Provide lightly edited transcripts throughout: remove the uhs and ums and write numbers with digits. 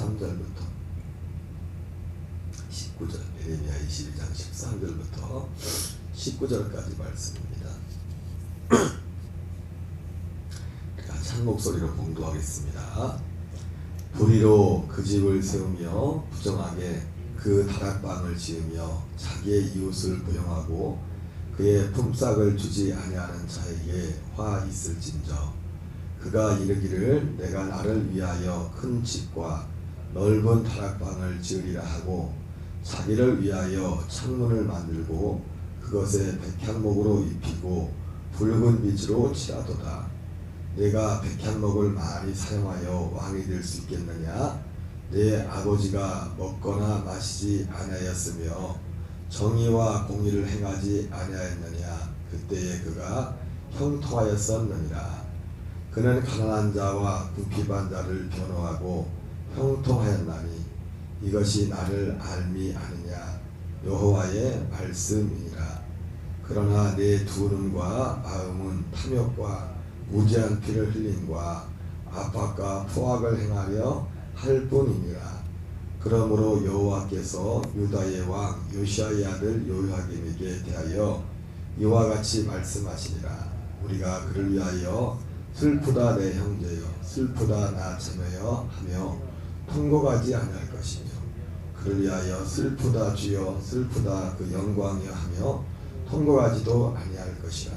13절부터 19절, 예레미야 22장 13절부터 19절까지 말씀입니다. 같이 한 목소리로 봉독하겠습니다. 불의로 그 집을 세우며 부정하게 그 다락방을 지으며 자기의 이웃을 부정하고 그의 품삯을 주지 아니하는 자에게 화 있을진저 그가 이르기를 내가 나를 위하여 큰 집과 넓은 다락방을 지으리라 하고 자기를 위하여 창문을 만들고 그것에 백향목으로 입히고 붉은 빛으로 칠하도다. 내가 백향목을 많이 사용하여 왕이 될 수 있겠느냐? 내 아버지가 먹거나 마시지 아니하였으며 정의와 공의를 행하지 아니하였느냐? 그때에 그가 형통하였었느니라. 그는 가난한 자와 궁핍한 자를 변호하고 형통하였나니 이것이 나를 알미 아니냐? 여호와의 말씀이니라. 그러나 내 두 눈과 마음은 탐욕과 무지한 피를 흘림과 압박과 포악을 행하려 할 뿐이니라. 그러므로 여호와께서 유다의 왕 요시아의 아들 요야김에게 대하여 이와 같이 말씀하시니라. 우리가 그를 위하여 슬프다 내 형제여 슬프다 나 자매여 하며 통곡하지 아니할 것이며 그를 위하여 슬프다 주여 슬프다 그 영광이여 하며 통곡하지도 아니할 것이라.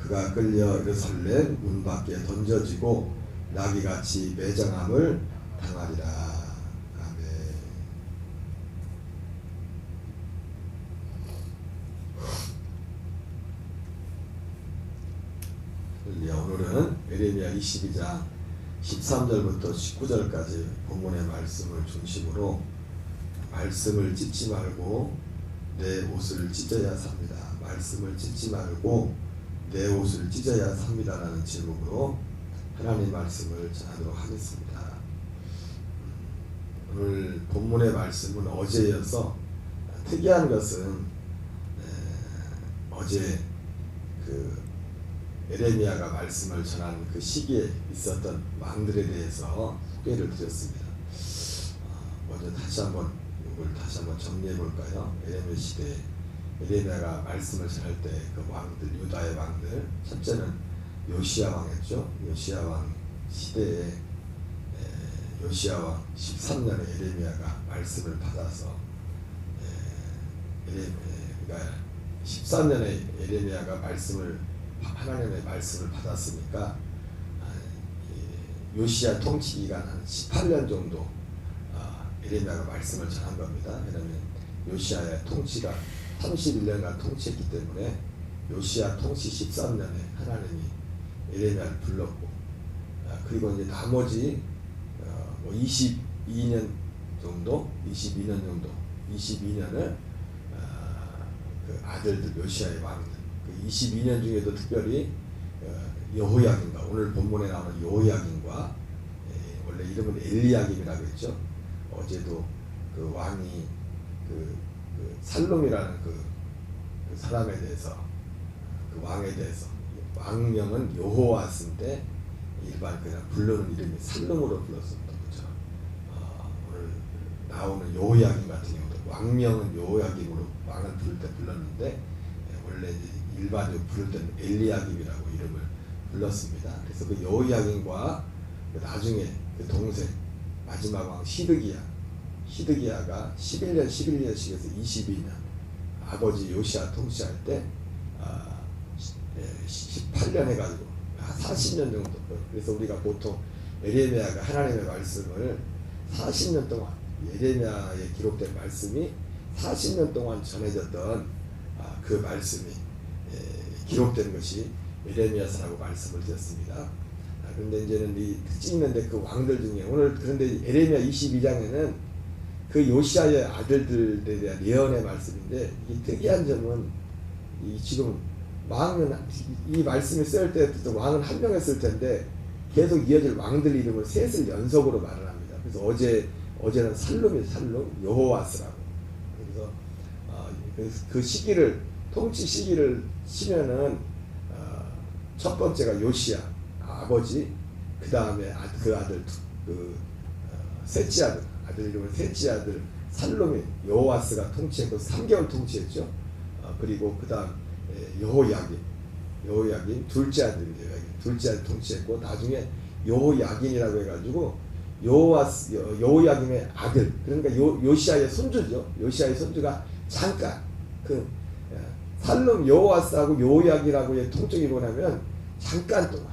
그가 끌려 예루살렘 문 밖에 던져지고 나귀같이 매장함을 당하리라. 아멘. 오늘은 예레미야 22장 13절부터 19절까지 본문의 말씀을 중심으로 말씀을 찢지 말고 내 옷을 찢어야 삽니다. 말씀을 찢지 말고 내 옷을 찢어야 삽니다라는 제목으로 하나님 말씀을 전하도록 하겠습니다. 오늘 본문의 말씀은 어제여서 특이한 것은 어제 그 예레미야가 말씀을 전한 그 시기에 있었던 왕들에 대해서 소개를 드렸습니다. 먼저 다시 한번 정리해 볼까요? 예레미야 시대에 예레미야가 말씀을 전할 때 그 왕들, 유다의 왕들, 첫째는 요시야 왕이었죠. 요시야 왕 시대에 요시야 왕 13년에 예레미야가 말씀을 받아서 그러니까 13년에 예레미야가 하나님의 말씀을 받았으니까 요시야 통치 기간 한 18년 정도 예레미야가 말씀을 전한 겁니다. 왜냐하면 요시야의 통치가 31년간 통치했기 때문에 요시야 통치 13년에 하나님이 예레미야를 불렀고 그리고 이제 나머지 22년 정도 22년을 그 아들들 요시야의 왕들 그 22년 중에도 특별히 여호야김과 오늘 본문에 나오는 여호야김과 원래 이름은 엘리야김이라고 했죠. 어제도 그 왕이 그 살롬이라는 그 사람에 대해서 그 왕에 대해서 왕명은 여호와스인데 일반 그냥 부르는 이름이 살롬으로 불렀었던 거죠. 오늘 나오는 여호야김 같은 경우도 왕명은 여호야김으로 왕을 부를 때 불렀는데 원래 일반적으로 부를 때는 엘리야김이라고 이름을 불렀습니다. 그래서 그 여호야김과 나중에 그 동생 마지막 왕 시드기야가 11년씩에서 22년 아버지 요시야 통치할 때 18년 해가지고 40년 정도. 그래서 우리가 보통 예레미야가 하나님의 말씀을 40년 동안 예레미야에 기록된 말씀이 40년 동안 전해졌던 그 말씀이 기록된 것이 예레미야서라고 말씀을 드렸습니다. 그런데 이제는 이 특징 있는데 그 왕들 중에 오늘 그런데 예레미야 22장에는 그 요시야의 아들들에 대한 예언의 말씀인데 이 특이한 점은 이 지금 왕은 이 말씀이 쓰일 때부터 왕은 한 명했을 텐데 계속 이어질 왕들 이름을 셋을 연속으로 말을 합니다. 그래서 어제는 살롬이 여호와스라고. 그래서 그 시기를 통치 시기를 치면은 첫 번째가 요시야 아버지, 그 다음에 그 아들 셋째 아들 이름은 셋째 아들 살롬이 여호와스가 통치했고 3개월 통치했죠. 그리고 그 다음 여호야긴 둘째 아들이에요. 둘째 아들 통치했고 나중에 여호야긴이라고 해가지고 여호야김의 아들, 그러니까 요시아의 손주죠. 요시아의 손주가 잠깐 그 살롬 여호와스하고 여호야긴하고의 통적이 뭐냐면 잠깐 동안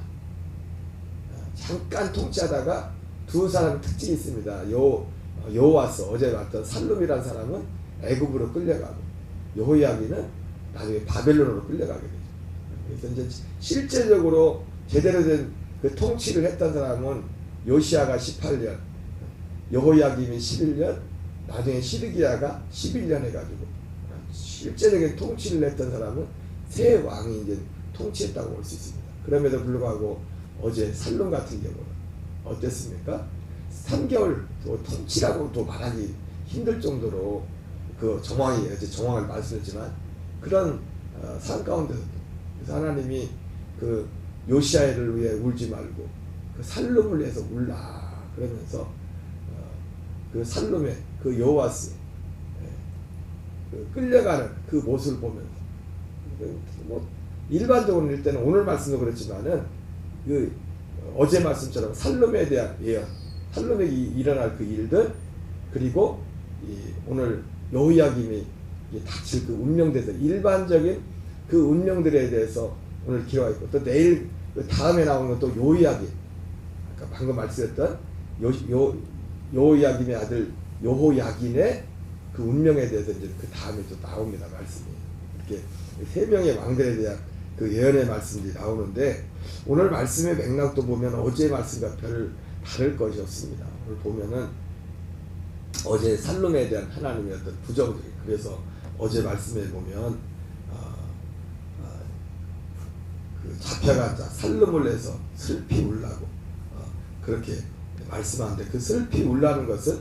잠깐 통치하다가 두 사람 특징이 있습니다. 여호와스 어제 봤던 살롬이라는 사람은 애굽으로 끌려가고 여호야긴은 나중에 바벨론으로 끌려가게 되죠. 그래서 이제 실제적으로 제대로 된 그 통치를 했던 사람은 요시아가 18년, 여호야김이 11년, 나중에 시드기야가 11년 해가지고 실제적인 통치를 했던 사람은 세 왕이 이제 통치했다고 볼 수 있습니다. 그럼에도 불구하고 어제 살롬 같은 경우는 어땠습니까? 3개월 통치라고도 말하기 힘들 정도로 그 정황이 어제 정황을 말씀했지만 그런 삶 가운데서 그래서 하나님이 그 요시아를 위해 울지 말고 그 살롬을 위해서 울라 그러면서 그 살롬의 그 여호와스 그 끌려가는 그 모습을 보면서 뭐 일반적으로 일 때는 오늘 말씀도 그렇지만은 그 어제 말씀처럼 살롬에 대한 예언, 살롬에게 일어날 그 일들, 그리고 오늘 여호야김이 닥칠 그 운명대에서 일반적인 그 운명들에 대해서 오늘 기록하고 있고, 또 내일 그 다음에 나오는 또 여호야김, 아까 방금 말씀했던 여호야김의 아들 여호야긴의 그 운명에 대해서 이제 그 다음에 또 나옵니다. 말씀이 이렇게 세 명의 왕들에 대한 그 예언의 말씀들이 나오는데, 오늘 말씀의 맥락도 보면 어제 말씀과 별 다를 것이 없습니다. 오늘 보면은 어제 살롬에 대한 하나님의 어떤 부정들이, 그래서 어제 말씀에 보면 그 잡혀간 자 살롬을 해서 슬피 울라고 그렇게 말씀하는데, 그 슬피 울라는 것은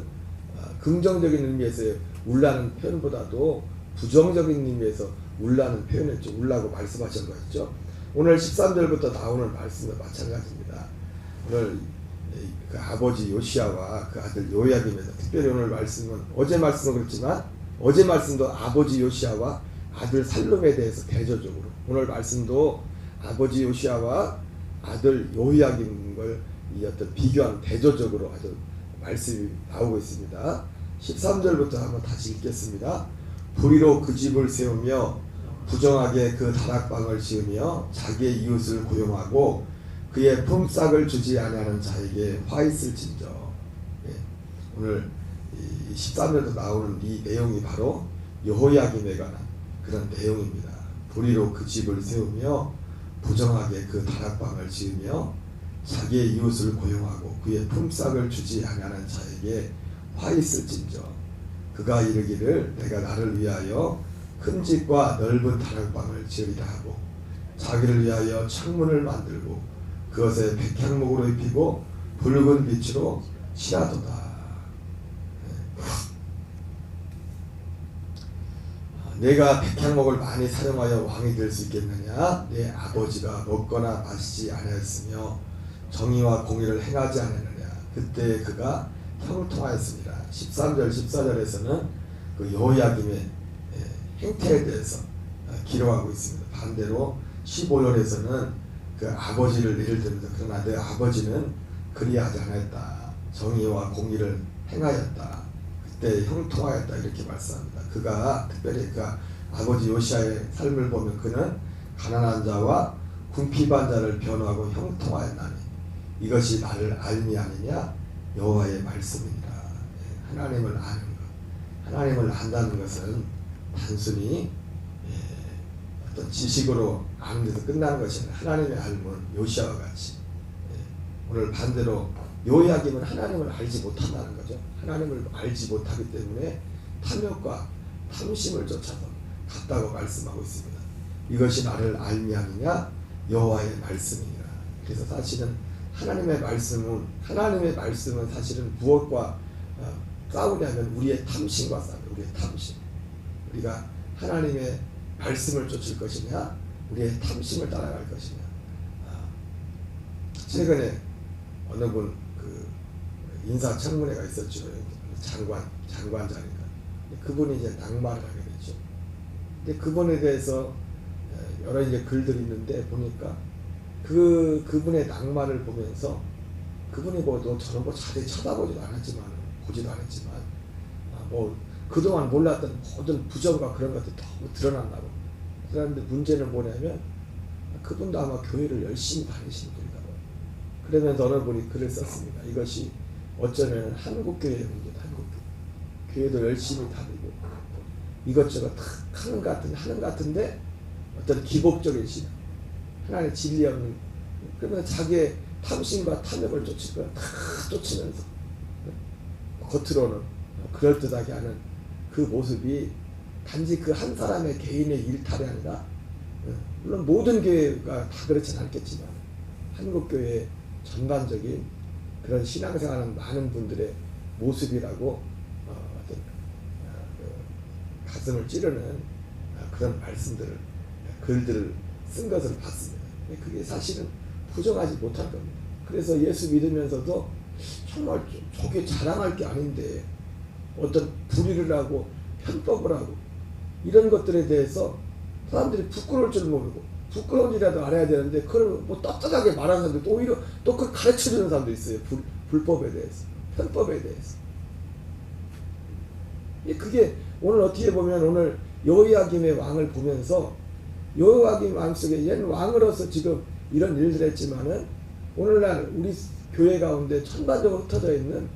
긍정적인 의미에서 울라는 표현보다도 부정적인 의미에서 울라는 표현을 울라고 말씀하신 거였죠. 오늘 13절부터 나오는 말씀도 마찬가지입니다. 오늘 그 아버지 요시아와 그 아들 요야김에서 특별히 오늘 말씀은 어제 말씀은 그렇지만 어제 말씀도 아버지 요시아와 아들 살롬에 대해서 대조적으로, 오늘 말씀도 아버지 요시아와 아들 요야김을 이 어떤 비교하는 대조적으로 아주 말씀이 나오고 있습니다. 13절부터 한번 다시 읽겠습니다. 불의로 그 집을 세우며 부정하게 그 다락방을 지으며 자기의 이웃을 고용하고 그의 품삯을 주지 아니하는 자에게 화 있을진저. 오늘 13절에도 나오는 이 내용이 바로 여호야김에 관한 그런 내용입니다. 불의로 그 집을 세우며 부정하게 그 다락방을 지으며 자기의 이웃을 고용하고 그의 품삯을 주지 아니하는 자에게 화 있을진저. 그가 이르기를 내가 나를 위하여 큰 집과 넓은 다락방을 지으리라 하고 자기를 위하여 창문을 만들고 그것에 백향목으로 입히고 붉은 빛으로 칠하도다. 내가 백향목을 많이 사용하여 왕이 될 수 있겠느냐? 내 아버지가 먹거나 마시지 아니하였으며 정의와 공의를 행하지 않았느냐? 그때 그가 형통하였습니다. 13절 14절에서는 그 여호야김의 행태에 대해서 기록하고 있습니다. 반대로 15절에서는 그 아버지를 예를 들면서 그러나 내 아버지는 그리하지 않았다. 정의와 공의를 행하였다. 그때 형통하였다. 이렇게 말씀합니다. 그가 특별히 그 아버지 요시아의 삶을 보면 그는 가난한 자와 궁핍한 자를 변호하고 형통하였나니 이것이 나를 알미 아니냐? 여호와의 말씀입니다. 하나님을 아는 것, 하나님을 안다는 것은 단순히 어떤 지식으로 아는 데서 끝나는 것이 아니라 하나님의 알면 요시아와 같이 오늘 반대로 요야김은 하나님을 알지 못한다는 거죠. 하나님을 알지 못하기 때문에 탐욕과 탐심을 쫓아서 갔다고 말씀하고 있습니다. 이것이 나를 알미 아니냐? 여호와의 말씀이니라. 그래서 사실은 하나님의 말씀은 사실은 무엇과 싸우냐면 우리의 탐심과 싸웁니다. 우리의 탐심. 우리가 하나님의 말씀을 쫓을 것이냐, 우리의 탐심을 따라갈 것이냐. 최근에 어느 분 그 인사청문회가 있었죠. 장관자니까. 그분이 이제 낙마를 하게 됐죠. 근데 그분에 대해서 여러 이제 글들이 있는데 보니까 그분의 낙마를 보면서 그분이 뭐 저는 뭐 자세히 보지도 않았지만 뭐 그동안 몰랐던 모든 부정과 그런 것들이 너무 드러난다고. 그런데 문제는 뭐냐면 그분도 아마 교회를 열심히 다니시는 분이다. 그러면서 어느 분이 글을 썼습니다. 이것이 어쩌면 한국교회의 문제다. 한국교회. 교회도 열심히 다니고 이것저것 하는 것 같은데 어떤 기복적인 신앙, 하나님의 진리 없는, 그러면 자기의 탐심과 탐욕을 쫓으면서 겉으로는 그럴듯하게 하는 그 모습이 단지 그 한 사람의 개인의 일탈이 아니라, 물론 모든 교회가 다 그렇지는 않겠지만 한국교회의 전반적인 그런 신앙생활하는 많은 분들의 모습이라고 어떤 가슴을 찌르는 그런 말씀들을, 글들을 쓴 것을 봤습니다. 그게 사실은 부정하지 못할 겁니다. 그래서 예수 믿으면서도 정말 저게 자랑할 게 아닌데 어떤 불의를 하고 편법을 하고 이런 것들에 대해서 사람들이 부끄러울 줄 모르고 부끄러운지라도 알아야 되는데 그걸 뭐 떳떳하게 말하는 사람들, 오히려 또 그걸 가르쳐주는 사람도 있어요. 불법에 대해서, 편법에 대해서. 그게 오늘 어떻게 보면 오늘 여호야김의 왕을 보면서 여호야김 왕 속에 옛 왕으로서 지금 이런 일들을 했지만은 오늘날 우리 교회 가운데 전반적으로 흩어져 있는,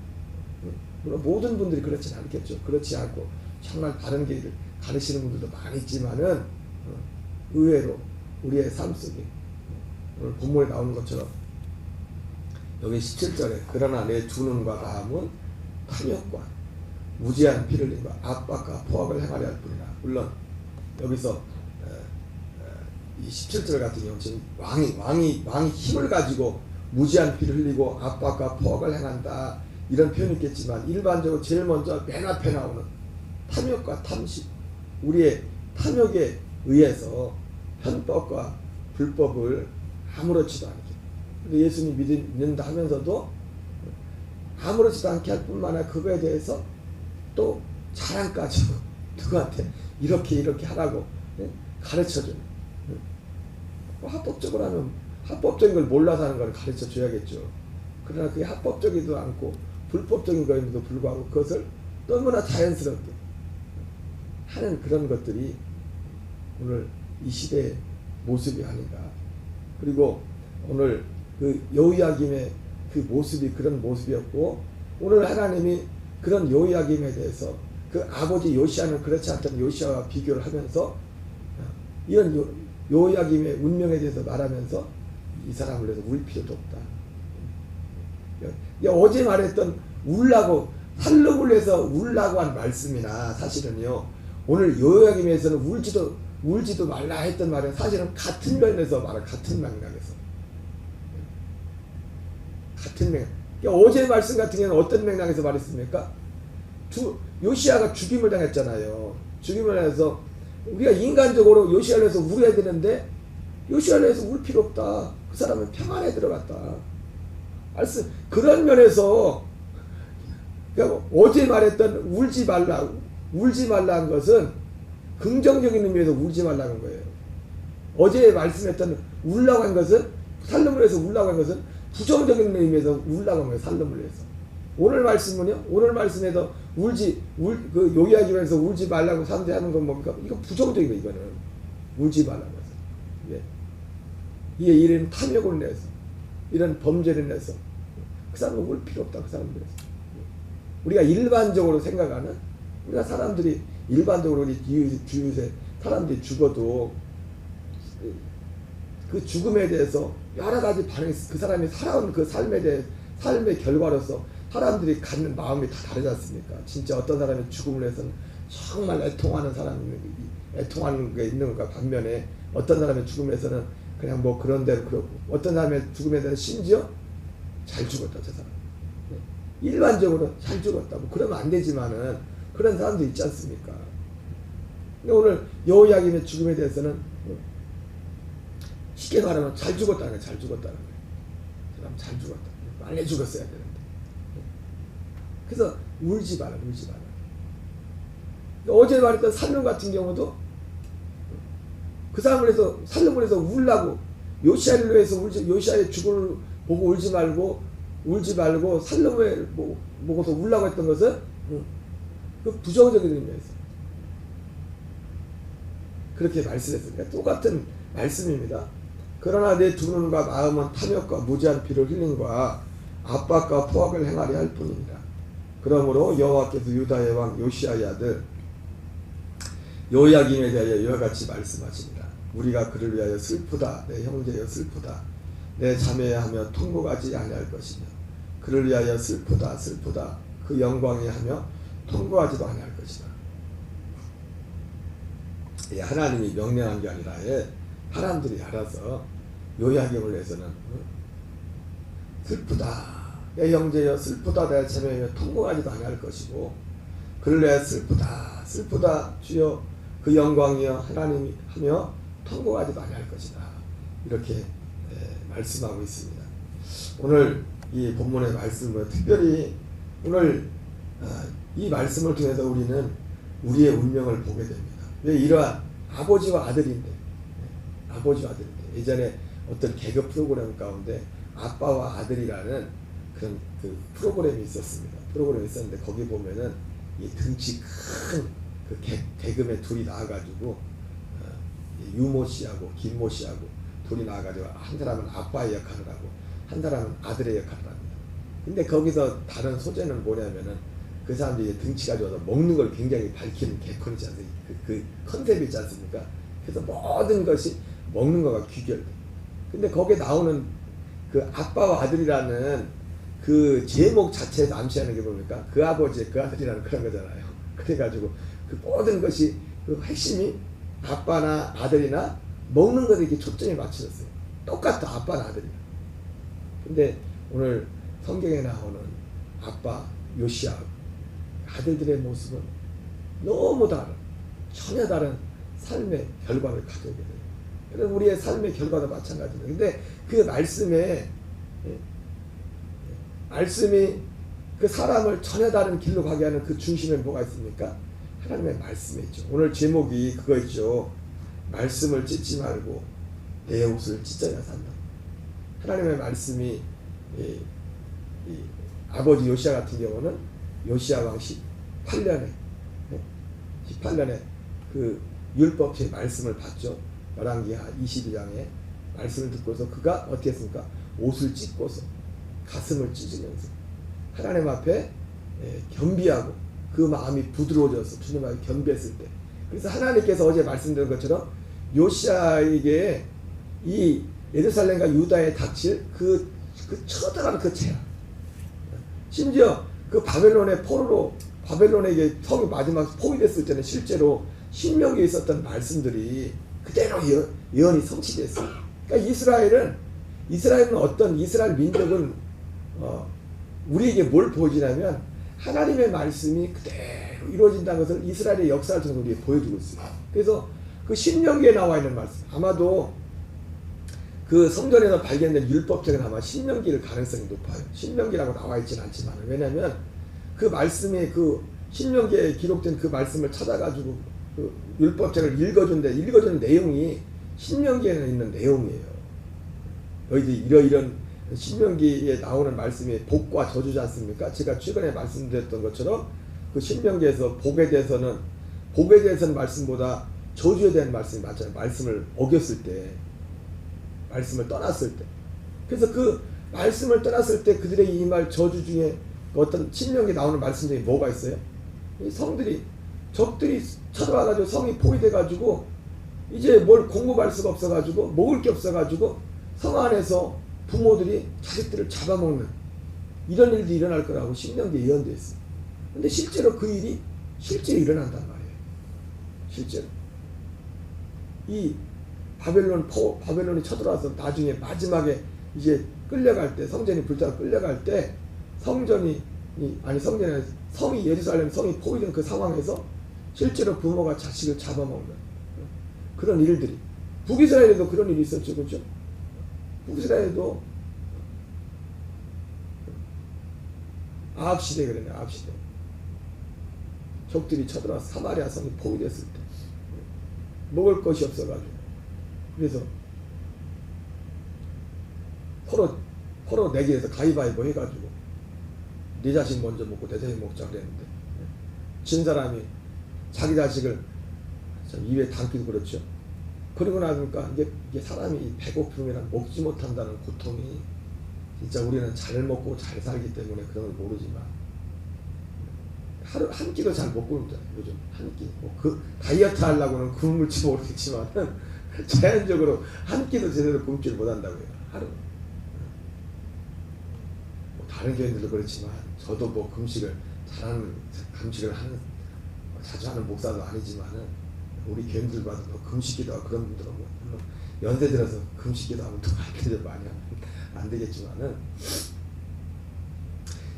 물론 모든 분들이 그렇지는 않겠죠. 그렇지 않고 정말 바른 길을 가르치는 분들도 많이 있지만은 의외로 우리의 삶 속에 오늘 본문에 나오는 것처럼 여기 17절에 그러나 내 두 눈과 마음은 탐욕과 무지한 피를 흘림과 압박과 포악을 행하려 할 뿐이라. 물론 여기서 이 17절 같은 경우는 지금 왕이 힘을 가지고 무지한 피를 흘리고 압박과 포악을 행한다 이런 표현이 있겠지만, 일반적으로 제일 먼저 맨 앞에 나오는 탐욕과 탐심, 우리의 탐욕에 의해서 편법과 불법을 아무렇지도 않게, 예수님 믿는다 하면서도 아무렇지도 않게 할 뿐만 아니라 그거에 대해서 또 자랑까지 누구한테 이렇게 하라고 가르쳐주는, 합법적으로 하면 합법적인 걸 몰라서 하는 걸 가르쳐 줘야겠죠. 그러나 그게 합법적이지도 않고 불법적인 거임에도 불구하고 그것을 너무나 자연스럽게 하는 그런 것들이 오늘 이 시대의 모습이 아닌가. 그리고 오늘 그 여호야김의 그 모습이 그런 모습이었고, 오늘 하나님이 그런 여호야김에 대해서 그 아버지 요시아는 그렇지 않던 요시아와 비교를 하면서 이런 여호야김의 운명에 대해서 말하면서 이 사람을 위해서 울 필요도 없다. 어제 말했던 울라고, 살름을 해서 울라고 한 말씀이나 사실은요, 오늘 여호야김에서는 울지도 말라 했던 말은 사실은 같은 면에서 말한, 같은 맥락에서, 같은 맥락. 어제 말씀 같은 경우는 어떤 맥락에서 말했습니까? 요시아가 죽임을 당했잖아요. 죽임을 당해서 우리가 인간적으로 요시아를 해서 울어야 되는데 요시아를 해서 울 필요 없다. 그 사람은 평안에 들어갔다. 그런 면에서 그러니까 어제 말했던 울지 말라는 것은 긍정적인 의미에서 울지 말라는 거예요. 어제 말씀했던 울라고 한 것은, 살림을 해서 울라고 한 것은 부정적인 의미에서 울라고 한 거예요. 살림을 해서. 오늘 말씀은요, 오늘 말씀에서 그 요기하기면서 울지 말라고 사람들이 하는 건 뭡니까? 이거 부정적인 거, 이거는. 울지 말라고 해서. 예. 이게 이런 탐욕을 내서, 이런 범죄를 내서, 그 사람은 울 필요 없다, 그 사람들에서. 우리가 일반적으로 생각하는, 우리가 사람들이 일반적으로 우리 이웃에 사람들이 죽어도 그 죽음에 대해서 여러 가지 반응이, 그 사람이 살아온 그 삶의 결과로서 사람들이 갖는 마음이 다 다르지 않습니까? 진짜 어떤 사람이 죽음을 해서는 정말 애통하는 게 있는 것과 반면에 어떤 사람의 죽음에서는 그냥 뭐 그런 대로 그러고, 어떤 사람의 죽음에 대해서 심지어 잘 죽었다, 저 사람. 일반적으로 잘 죽었다. 뭐 그러면 안 되지만은 그런 사람도 있지 않습니까? 근데 오늘 여호야김의 죽음에 대해서는 쉽게 말하면 잘 죽었다는 거예요. 잘 죽었다는 거예요. 그 사람 잘 죽었다. 빨리 죽었어야 되는데. 그래서 울지 마라. 어제 말했던 살룸 같은 경우도 그 사람을 해서 살룸을 해서 울라고 요시아를 위해서 요시아의 죽음을 보고 울지 말고 살룸을 보고서 울라고 했던 것은 그 부정적인 의미에서 그렇게 말씀했으니까 똑같은 말씀입니다. 그러나 내 두 눈과 마음은 탐욕과 무지한 피를 흘림과 압박과 포악을 행하려 할 뿐입니다. 그러므로 여호와께서 유다의 왕 요시아의 아들 요야김에 대하여 이와 같이 말씀하십니다. 우리가 그를 위하여 슬프다. 내 형제여 슬프다. 내 자매야 하며 통곡하지 아니할 것이며 그를 위하여 슬프다. 그 영광에 하며 통곡하지도 아니할 것이다. 하나님이 명령한 게 아니라 사람들이 알아서 요야김을 위해서는 슬프다. 내 형제여 슬프다. 내 자매여 통곡하지도 아니할 것이고 그를 위하여 슬프다. 주여 그 영광이여 하나님이 하며 통곡하지도 아니할 것이다. 이렇게 말씀하고 있습니다. 오늘 이 본문의 말씀을 특별히 오늘 이 말씀을 통해서 우리는 우리의 운명을 보게 됩니다. 왜 이러한 아버지와 아들인데 예전에 어떤 개그 프로그램 가운데 아빠와 아들이라는 그런 그 프로그램이 있었습니다. 있었는데 거기 보면은 이 등치 큰 그 개그맨 둘이 나와가지고 유모 씨하고 김모 씨하고 둘이 나와가지고 한 사람은 아빠의 역할을 하고 한 사람은 아들의 역할을 합니다. 근데 거기서 다른 소재는 뭐냐면은 그 사람들이 등치가 좋아서 먹는 걸 굉장히 밝히는 개콘이지 않습니까? 그 컨셉이 있지 않습니까? 그래서 모든 것이 먹는 거가 귀결돼. 근데 거기에 나오는 그 아빠와 아들이라는 그 제목 자체에서 암시하는 게 뭡니까? 그 아버지, 그 아들이라는 그런 거잖아요. 그래가지고 그 모든 것이 그 핵심이 아빠나 아들이나 먹는 것에 이렇게 초점이 맞춰졌어요. 똑같다, 아빠나 아들이나. 근데 오늘 성경에 나오는 아빠 요시아 아들들의 모습은 너무 전혀 다른 삶의 결과를 가져오게 돼요. 그래서 우리의 삶의 결과도 마찬가지입니다. 근데 그 말씀이 그 사람을 전혀 다른 길로 가게 하는 그 중심에 뭐가 있습니까? 하나님의 말씀이 있죠. 오늘 제목이 그거 있죠. 말씀을 찢지 말고 내 옷을 찢어야 산다. 하나님의 말씀이 이 아버지 요시아 같은 경우는 요시아 왕 18년에 그 율법의 말씀을 받죠. 열왕기하 22장에 말씀을 듣고서 그가 어떻게 했습니까? 옷을 찢고서 가슴을 찢으면서 하나님 앞에 겸비하고 그 마음이 부드러워져서 주님 앞에 겸비했을 때, 그래서 하나님께서 어제 말씀드린 것처럼 요시아에게 이 예루살렘과 유다에 닥칠 그 처절한 그 재앙, 심지어 그 바벨론에게 성이 마지막 포위됐을 때는 실제로 신명기에 있었던 말씀들이 그대로 예언이 성취됐어요. 그러니까 이스라엘은 어떤 이스라엘 민족은 우리에게 뭘 보여주냐면 하나님의 말씀이 그대로 이루어진다는 것을 이스라엘의 역사를 통해서 우리에게 보여주고 있어요. 그래서 그 신명기에 나와 있는 말씀, 아마도 그 성전에서 발견된 율법책은 아마 신명기일 가능성이 높아요. 신명기라고 나와 있지는 않지만, 왜냐하면 그 말씀이 그 신명기에 기록된 그 말씀을 찾아가지고 그 율법책을 읽어주는 내용이 신명기에는 있는 내용이에요. 너희들이 이런 신명기에 나오는 말씀이 복과 저주지 않습니까? 제가 최근에 말씀드렸던 것처럼 그 신명기에서 복에 대해서는 말씀보다 저주에 대한 말씀이 많잖아요. 말씀을 어겼을 때, 말씀을 떠났을 때. 그래서 그 말씀을 떠났을 때 그들에게 임할 저주 중에 어떤 신명기에 나오는 말씀 중에 뭐가 있어요? 이 적들이 쳐들어와가지고 성이 포위돼가지고 이제 뭘 공급할 수가 없어가지고 먹을 게 없어가지고 성 안에서 부모들이 자식들을 잡아먹는 이런 일도 일어날 거라고 신명기에 예언되어 있어요. 근데 실제로 그 일이 실제로 일어난단 말이에요. 실제로 이 바벨론이 쳐들어와서 나중에 마지막에 이제 끌려갈 때, 성전이 불타고 끌려갈 때 성이 예루살렘 성이 포위된 그 상황에서 실제로 부모가 자식을 잡아먹는 그런 일들이, 북이스라엘에도 그런 일이 있었죠. 그렇죠? 북이스라엘에도 아합시대 그러네. 아합시대. 적들이 쳐들어와서 사마리아 성이 포위됐을 때 먹을 것이 없어가지고, 그래서 서로 내기해서 가위바위보 해가지고 네 자식 먼저 먹고 내 자식 먹자 그랬는데, 진 사람이 자기 자식을 참 입에 담기도 그렇죠. 그러고 나니까 이게 사람이 배고픔이랑 먹지 못한다는 고통이, 진짜 우리는 잘 먹고 잘 살기 때문에 그런 걸 모르지만, 하루 한 끼도 잘 못 굶잖아요. 요즘 한 끼. 그 다이어트 하려고는 굶을지 모르겠지만 자연적으로 한 끼도 제대로 굶지를 못한다고요. 하루. 뭐 다른 교인들도 그렇지만 저도 뭐 금식을 자주 하는 목사도 아니지만은 우리 교인들 봐도 뭐 금식기도 그런 분들은 뭐 물론 연세 들어서 금식기도 하면 또 많이 안 되겠지만은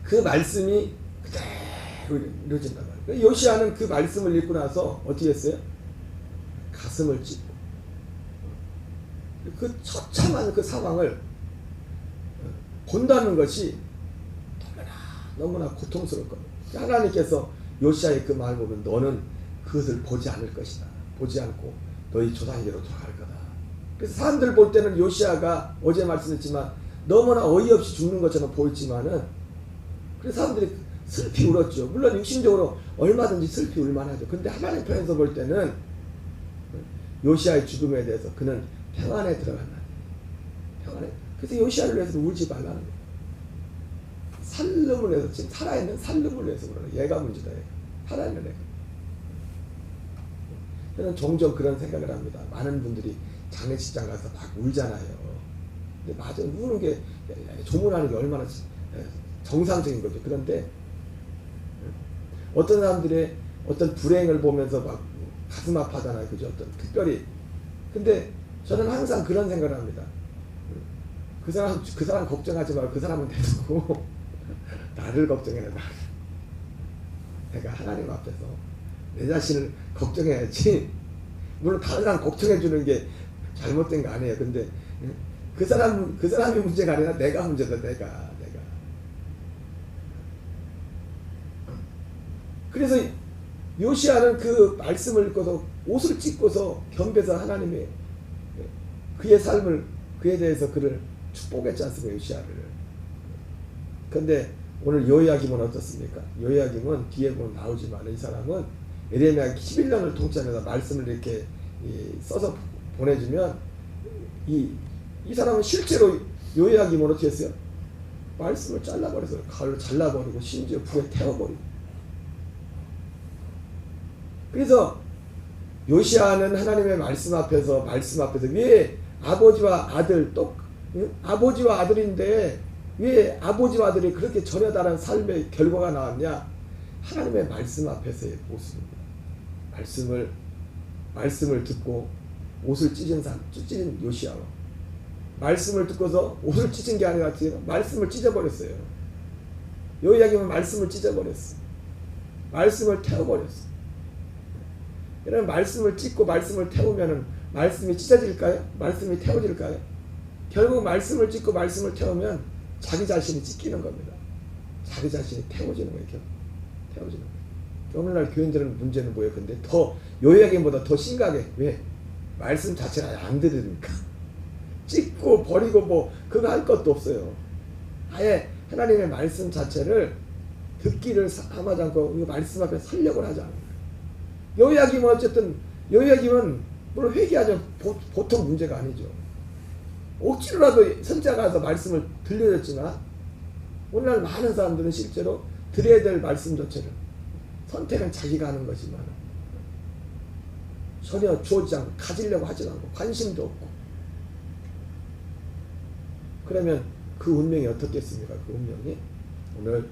그 말씀이 그대로 이루어진단 말이에요. 요시아는 그 말씀을 읽고 나서 어떻게 했어요? 가슴을 찢고 그 처참한 그 상황을 본다는 것이 너무나 고통스러울 겁니다. 하나님께서 요시아의 그 말을 보면 너는 그것을 보지 않을 것이다. 보지 않고 너희 조상에게로 돌아갈 거다. 그래서 사람들 볼 때는 요시아가 어제 말씀했지만 너무나 어이없이 죽는 것처럼 보였지만은, 그래서 사람들이 슬피 울었죠. 물론 육신적으로 얼마든지 슬피 울만하죠. 근데 하나님 편에서 볼 때는 요시아의 죽음에 대해서 그는 평안에 들어간다. 평안에. 그래서 요시아를 위해서 울지 말라는 거예요. 살림을 위해서, 지금 살아있는 살림을 위해서 그러는, 얘가 문제다. 얘가. 살아있는 애가. 저는 종종 그런 생각을 합니다. 많은 분들이 장례식장 가서 막 울잖아요. 근데 맞아, 우는 게, 조문하는 게 얼마나 정상적인 거죠. 그런데 어떤 사람들의 어떤 불행을 보면서 막 가슴 아파하잖아요. 그죠? 어떤 특별히. 근데 저는 항상 그런 생각을 합니다. 그 사람 걱정하지 말고 그 사람은 내두고 나를 걱정해라. 나를. 내가 하나님 앞에서 내 자신을 걱정해야지. 물론 다른 사람 걱정해 주는 게 잘못된 거 아니에요. 근데 그 사람이 문제가 아니라 내가 문제다. 내가. 그래서 요시아는 그 말씀을 읽고서 옷을 찢고서 겸비해서 하나님의 그의 삶을, 그에 대해서 그를 축복했지 않습니까? 요시아를. 그런데 오늘 요야김은 어떻습니까? 요야김은 뒤에 보면 나오지만 이 사람은 에레미야 11년을 통치하면서 말씀을 이렇게 써서 보내주면 이 사람은 실제로 요야김은 어떻게 했어요? 말씀을 잘라버려서 가을로 잘라버리고 심지어 불에 태워버리고. 그래서 요시아는 하나님의 말씀 앞에서 왜 아버지와 아들 아버지와 아들인데 왜 아버지와 아들이 그렇게 전혀 다른 삶의 결과가 나왔냐? 하나님의 말씀 앞에서의 모습입니다. 말씀을 듣고 옷을 찢은 요시아와 말씀을 듣고서 옷을 찢은 게 아니라 말씀을 찢어버렸어요. 요야김은 말씀을 찢어버렸어. 말씀을 태워버렸어. 이런 말씀을 찢고 말씀을 태우면은 말씀이 찢어질까요? 말씀이 태워질까요? 결국 말씀을 찢고 말씀을 태우면 자기 자신이 찢기는 겁니다. 자기 자신이 태워지는 거예요. 태워지는 거예요. 오늘날 교인들은 문제는 뭐예요? 근데 더 요약임보다 더 심각해. 왜? 말씀 자체가 안 들으니까. 찢고 버리고 뭐 그거 할 것도 없어요. 아예 하나님의 말씀 자체를 듣기를 함하지 않고 말씀 앞에 설력을 하지 않아요. 요약이면 어쨌든 요약이면 물론 회개하죠. 보통 문제가 아니죠. 억지로라도 선자가 서 말씀을 들려줬지만 오늘날 많은 사람들은 실제로 들어야 될 말씀 자체를 선택은 자기가 하는 거지만 전혀 주어지지 않고 가지려고 하지 않고 관심도 없고, 그러면 그 운명이 어떻겠습니까? 그 운명이 오늘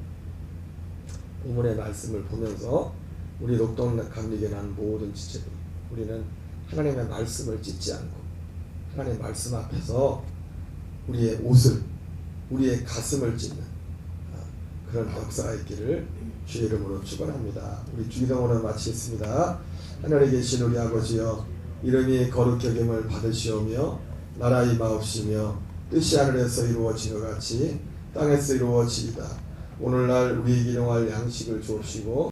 본문의 말씀을 보면서 우리 녹동감리교회 난 모든 지체들, 우리는 하나님의 말씀을 찢지 않고 하나님의 말씀 앞에서 우리의 옷을, 우리의 가슴을 찢는 그런 역사가 있기를 주의 이름으로 축원합니다. 우리 주기도문을 마치겠습니다. 하늘에 계신 우리 아버지여, 이름이 거룩히 여김을 받으시오며 나라의 마옵시며 뜻이 하늘에서 이루어진 것 같이 땅에서 이루어지이다. 오늘날 우리에게 일용할 양식을 주옵시고